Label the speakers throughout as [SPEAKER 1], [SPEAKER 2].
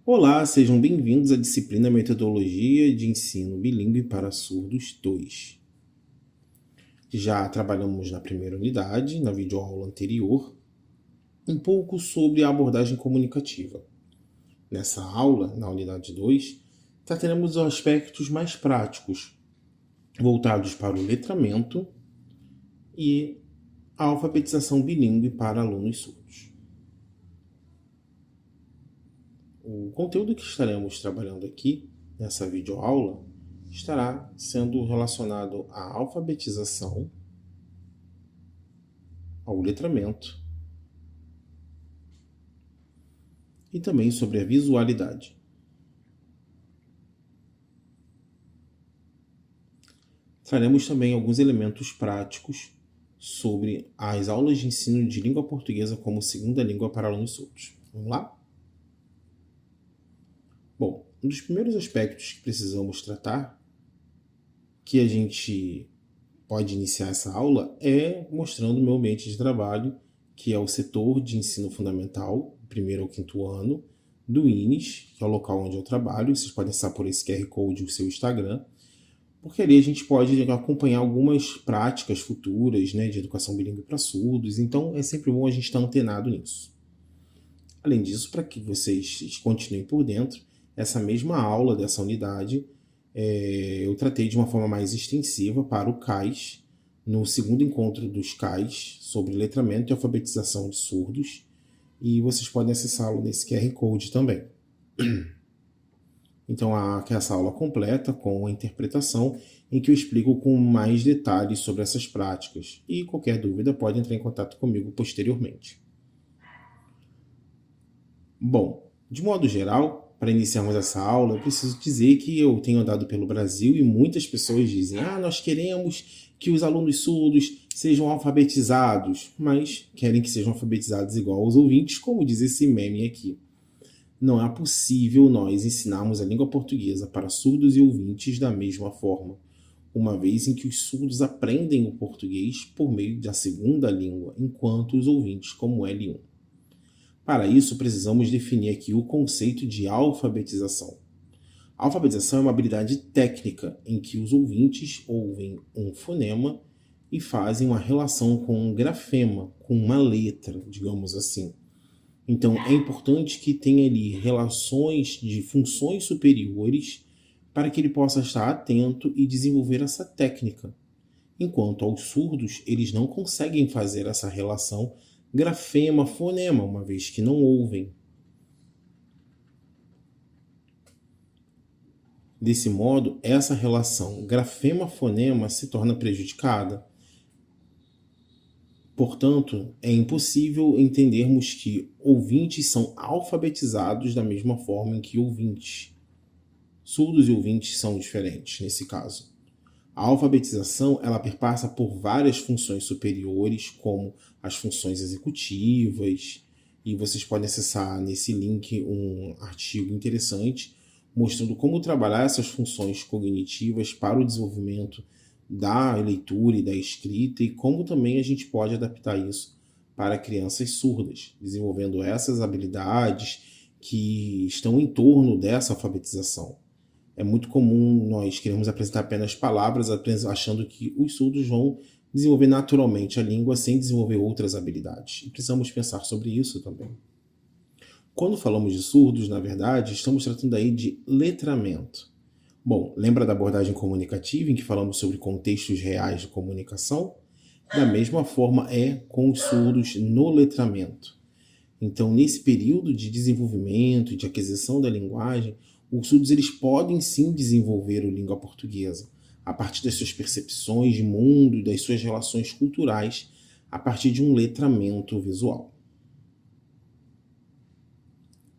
[SPEAKER 1] Olá, sejam bem-vindos à disciplina Metodologia de Ensino Bilíngue para Surdos 2. Já trabalhamos na primeira unidade, na videoaula anterior, um pouco sobre a abordagem comunicativa. Nessa aula, na unidade 2, trataremos os aspectos mais práticos, voltados para o letramento e a alfabetização bilíngue para alunos surdos. O conteúdo que estaremos trabalhando aqui nessa videoaula estará sendo relacionado à alfabetização, ao letramento e também sobre a visualidade. Traremos também alguns elementos práticos sobre as aulas de ensino de língua portuguesa como segunda língua para alunos surdos. Vamos lá? Bom, um dos primeiros aspectos que precisamos tratar, que a gente pode iniciar essa aula, é mostrando o meu ambiente de trabalho, que é o setor de ensino fundamental, primeiro ao quinto ano, do INES, que é o local onde eu trabalho. Vocês podem acessar por esse QR Code o seu Instagram, porque ali a gente pode acompanhar algumas práticas futuras, né, de educação bilíngue para surdos, então é sempre bom a gente estar antenado nisso. Além disso, para que vocês continuem por dentro, essa mesma aula dessa unidade eu tratei de uma forma mais extensiva para o CAIS, no segundo encontro dos CAIS sobre letramento e alfabetização de surdos, e vocês podem acessá-lo nesse QR Code também. Então, há essa aula completa com a interpretação em que eu explico com mais detalhes sobre essas práticas, e qualquer dúvida pode entrar em contato comigo posteriormente. Bom, de modo geral, para iniciarmos essa aula, eu preciso dizer que eu tenho andado pelo Brasil e muitas pessoas dizem: nós queremos que os alunos surdos sejam alfabetizados, mas querem que sejam alfabetizados igual aos ouvintes, como diz esse meme aqui. Não é possível nós ensinarmos a língua portuguesa para surdos e ouvintes da mesma forma, uma vez em que os surdos aprendem o português por meio da segunda língua, enquanto os ouvintes como L1. Para isso, precisamos definir aqui o conceito de alfabetização. A alfabetização é uma habilidade técnica em que os ouvintes ouvem um fonema e fazem uma relação com um grafema, com uma letra, digamos assim. Então, é importante que tenha ali relações de funções superiores para que ele possa estar atento e desenvolver essa técnica. Enquanto aos surdos, eles não conseguem fazer essa relação grafema-fonema, uma vez que não ouvem. Desse modo, essa relação grafema-fonema se torna prejudicada. Portanto, é impossível entendermos que ouvintes são alfabetizados da mesma forma em que ouvintes. Surdos e ouvintes são diferentes nesse caso. A alfabetização ela perpassa por várias funções superiores, como as funções executivas, e vocês podem acessar nesse link um artigo interessante mostrando como trabalhar essas funções cognitivas para o desenvolvimento da leitura e da escrita e como também a gente pode adaptar isso para crianças surdas, desenvolvendo essas habilidades que estão em torno dessa alfabetização. É muito comum nós queremos apresentar apenas palavras, achando que os surdos vão desenvolver naturalmente a língua sem desenvolver outras habilidades. E precisamos pensar sobre isso também. Quando falamos de surdos, na verdade, estamos tratando aí de letramento. Bom, lembra da abordagem comunicativa em que falamos sobre contextos reais de comunicação? Da mesma forma é com os surdos no letramento. Então, nesse período de desenvolvimento e de aquisição da linguagem, os surdos eles podem sim desenvolver a língua portuguesa a partir das suas percepções de mundo e das suas relações culturais a partir de um letramento visual.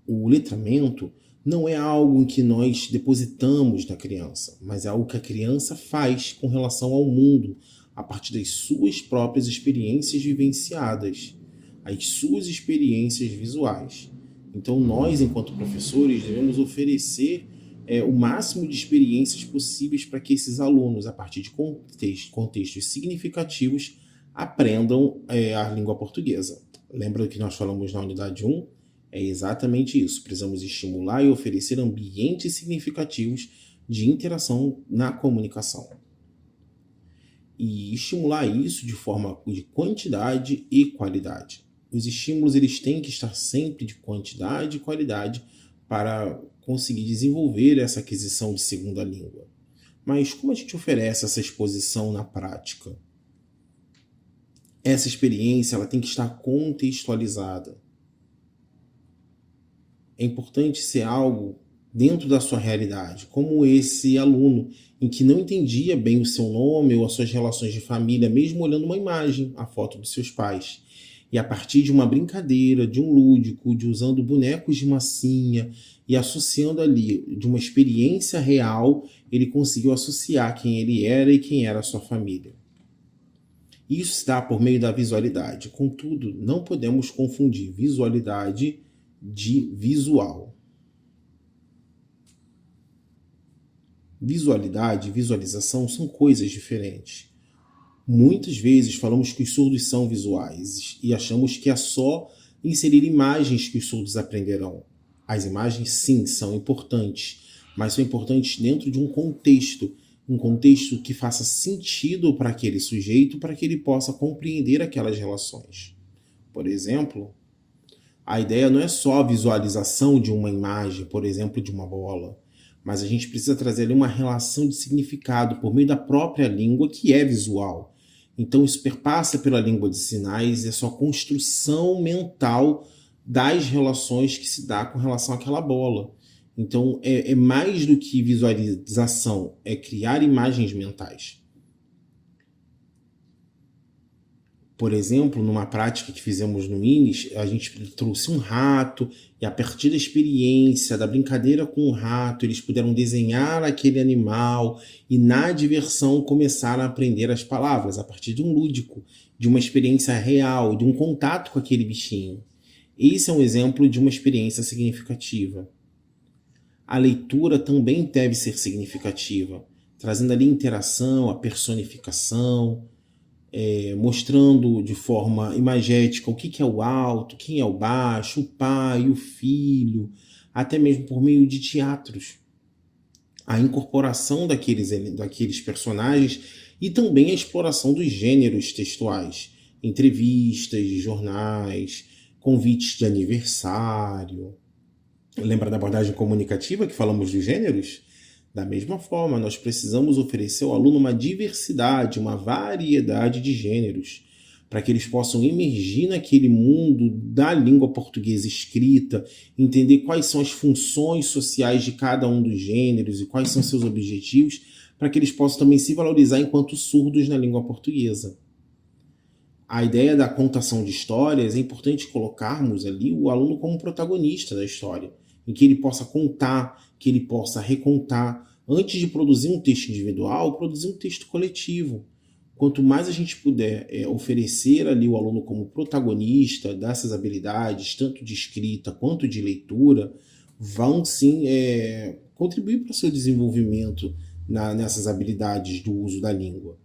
[SPEAKER 1] O letramento não é algo em que nós depositamos na criança, mas é algo que a criança faz com relação ao mundo a partir das suas próprias experiências vivenciadas, as suas experiências visuais. Então nós, enquanto professores, devemos oferecer o máximo de experiências possíveis para que esses alunos, a partir de contextos significativos, aprendam a língua portuguesa. Lembra que nós falamos na unidade 1? É exatamente isso. Precisamos estimular e oferecer ambientes significativos de interação na comunicação. E estimular isso de forma de quantidade e qualidade. Os estímulos eles têm que estar sempre de quantidade e qualidade para conseguir desenvolver essa aquisição de segunda língua. Mas como a gente oferece essa exposição na prática? Essa experiência ela tem que estar contextualizada. É importante ser algo dentro da sua realidade, como esse aluno em que não entendia bem o seu nome ou as suas relações de família, mesmo olhando uma imagem, a foto dos seus pais. E a partir de uma brincadeira, de um lúdico, de usando bonecos de massinha e associando ali de uma experiência real, ele conseguiu associar quem ele era e quem era a sua família. Isso se dá por meio da visualidade. Contudo, não podemos confundir visualidade de visual. Visualidade e visualização são coisas diferentes. Muitas vezes falamos que os surdos são visuais e achamos que é só inserir imagens que os surdos aprenderão. As imagens, sim, são importantes, mas são importantes dentro de um contexto que faça sentido para aquele sujeito, para que ele possa compreender aquelas relações. Por exemplo, a ideia não é só a visualização de uma imagem, por exemplo, de uma bola, mas a gente precisa trazer ali uma relação de significado por meio da própria língua, que é visual. Então isso perpassa pela língua de sinais e a sua construção mental das relações que se dá com relação àquela bola. Então é mais do que visualização, é criar imagens mentais. Por exemplo, numa prática que fizemos no INES, a gente trouxe um rato e a partir da experiência, da brincadeira com o rato, eles puderam desenhar aquele animal e na diversão começaram a aprender as palavras a partir de um lúdico, de uma experiência real, de um contato com aquele bichinho. Esse é um exemplo de uma experiência significativa. A leitura também deve ser significativa, trazendo ali interação, a personificação, mostrando de forma imagética o que é o alto, quem é o baixo, o pai, o filho, até mesmo por meio de teatros. A incorporação daqueles personagens e também a exploração dos gêneros textuais, entrevistas de jornais, convites de aniversário. Lembra da abordagem comunicativa que falamos dos gêneros? Da mesma forma, nós precisamos oferecer ao aluno uma diversidade, uma variedade de gêneros, para que eles possam emergir naquele mundo da língua portuguesa escrita, entender quais são as funções sociais de cada um dos gêneros e quais são seus objetivos, para que eles possam também se valorizar enquanto surdos na língua portuguesa. A ideia da contação de histórias é importante colocarmos ali o aluno como protagonista da história, em que ele possa contar, que ele possa recontar, antes de produzir um texto individual, produzir um texto coletivo. Quanto mais a gente puder oferecer ali o aluno como protagonista dessas habilidades, tanto de escrita quanto de leitura, vão sim contribuir para o seu desenvolvimento nessas habilidades do uso da língua.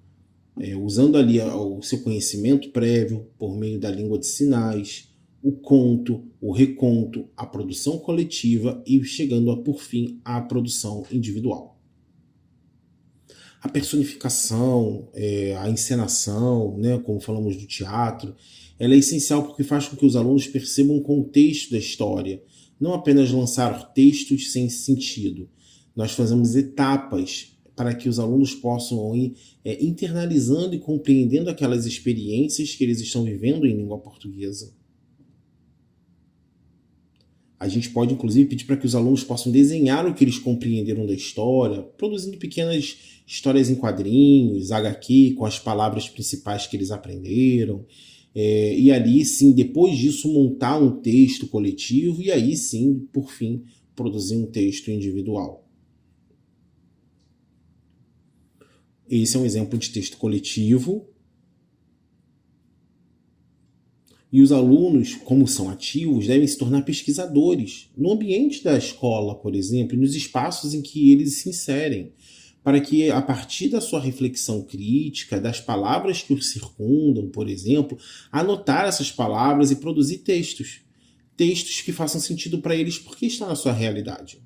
[SPEAKER 1] Usando ali o seu conhecimento prévio por meio da língua de sinais, o conto, o reconto, a produção coletiva e chegando, por fim, à produção individual. A personificação, a encenação, como falamos do teatro, ela é essencial porque faz com que os alunos percebam o contexto da história, não apenas lançar textos sem sentido. Nós fazemos etapas para que os alunos possam ir internalizando e compreendendo aquelas experiências que eles estão vivendo em língua portuguesa. A gente pode, inclusive, pedir para que os alunos possam desenhar o que eles compreenderam da história, produzindo pequenas histórias em quadrinhos, HQ, com as palavras principais que eles aprenderam. E ali, sim, depois disso, montar um texto coletivo e aí, sim, por fim, produzir um texto individual. Esse é um exemplo de texto coletivo. E os alunos, como são ativos, devem se tornar pesquisadores no ambiente da escola, por exemplo, e nos espaços em que eles se inserem, para que, a partir da sua reflexão crítica, das palavras que os circundam, por exemplo, anotar essas palavras e produzir textos. textos que façam sentido para eles porque está na sua realidade.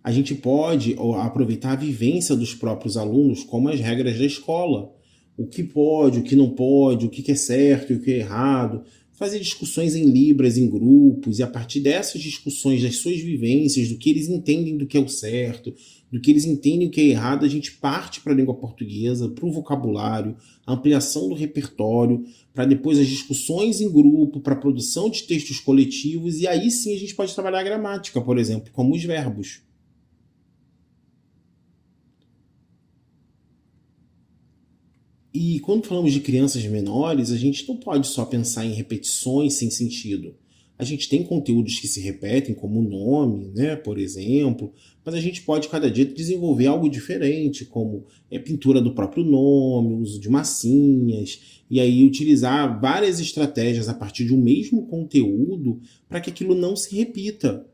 [SPEAKER 1] A gente pode aproveitar a vivência dos próprios alunos, como as regras da escola. O que pode, o que não pode, o que é certo e o que é errado. Fazer discussões em libras, em grupos, e a partir dessas discussões, das suas vivências, do que eles entendem do que é o certo, do que eles entendem o que é errado, a gente parte para a língua portuguesa, para o vocabulário, a ampliação do repertório, para depois as discussões em grupo, para a produção de textos coletivos, e aí sim a gente pode trabalhar a gramática, por exemplo, como os verbos. E quando falamos de crianças menores, a gente não pode só pensar em repetições sem sentido. A gente tem conteúdos que se repetem, como o nome, né, por exemplo, mas a gente pode cada dia desenvolver algo diferente, como pintura do próprio nome, uso de massinhas, e aí utilizar várias estratégias a partir de um mesmo conteúdo para que aquilo não se repita,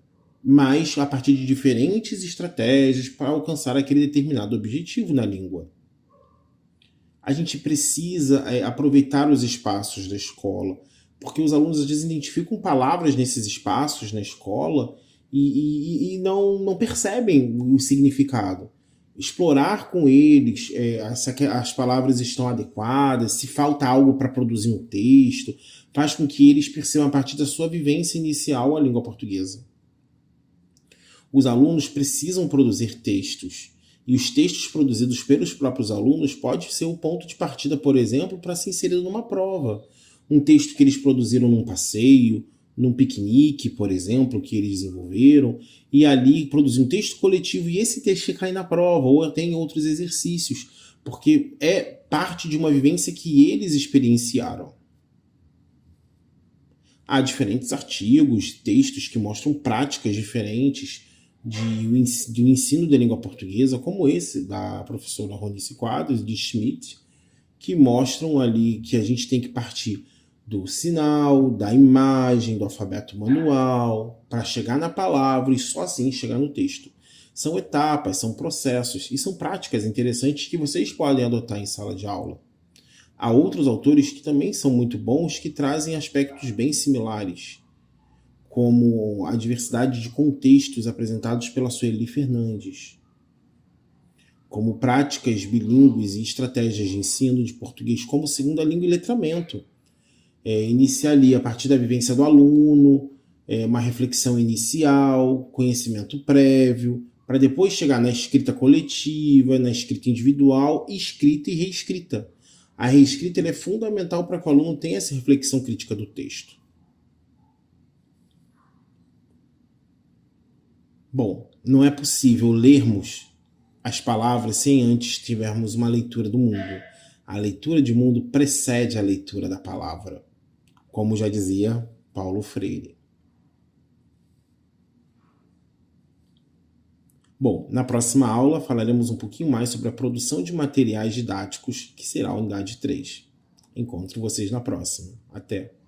[SPEAKER 1] mas a partir de diferentes estratégias para alcançar aquele determinado objetivo na língua. A gente precisa aproveitar os espaços da escola, porque os alunos às vezes identificam palavras nesses espaços na escola e não percebem o significado. Explorar com eles se as palavras estão adequadas, se falta algo para produzir um texto, faz com que eles percebam a partir da sua vivência inicial a língua portuguesa. Os alunos precisam produzir textos. E os textos produzidos pelos próprios alunos pode ser o ponto de partida, por exemplo, para se inserir numa prova. Um texto que eles produziram num passeio, num piquenique, por exemplo, que eles desenvolveram, e ali produzir um texto coletivo e esse texto cair na prova, ou até em outros exercícios, porque é parte de uma vivência que eles experienciaram. Há diferentes artigos, textos que mostram práticas diferentes de ensino da língua portuguesa, como esse da professora Ronice Quadros, de Schmidt, que mostram ali que a gente tem que partir do sinal, da imagem, do alfabeto manual, para chegar na palavra e só assim chegar no texto. São etapas, são processos e são práticas interessantes que vocês podem adotar em sala de aula. Há outros autores que também são muito bons, que trazem aspectos bem similares, como a diversidade de contextos apresentados pela Sueli Fernandes, como práticas bilíngues e estratégias de ensino de português como segunda língua e letramento. Iniciar ali a partir da vivência do aluno, uma reflexão inicial, conhecimento prévio, para depois chegar na escrita coletiva, na escrita individual, escrita e reescrita. A reescrita é fundamental para que o aluno tenha essa reflexão crítica do texto. Bom, não é possível lermos as palavras sem antes tivermos uma leitura do mundo. A leitura de mundo precede a leitura da palavra, como já dizia Paulo Freire. Bom, na próxima aula falaremos um pouquinho mais sobre a produção de materiais didáticos, que será a unidade 3. Encontro vocês na próxima. Até!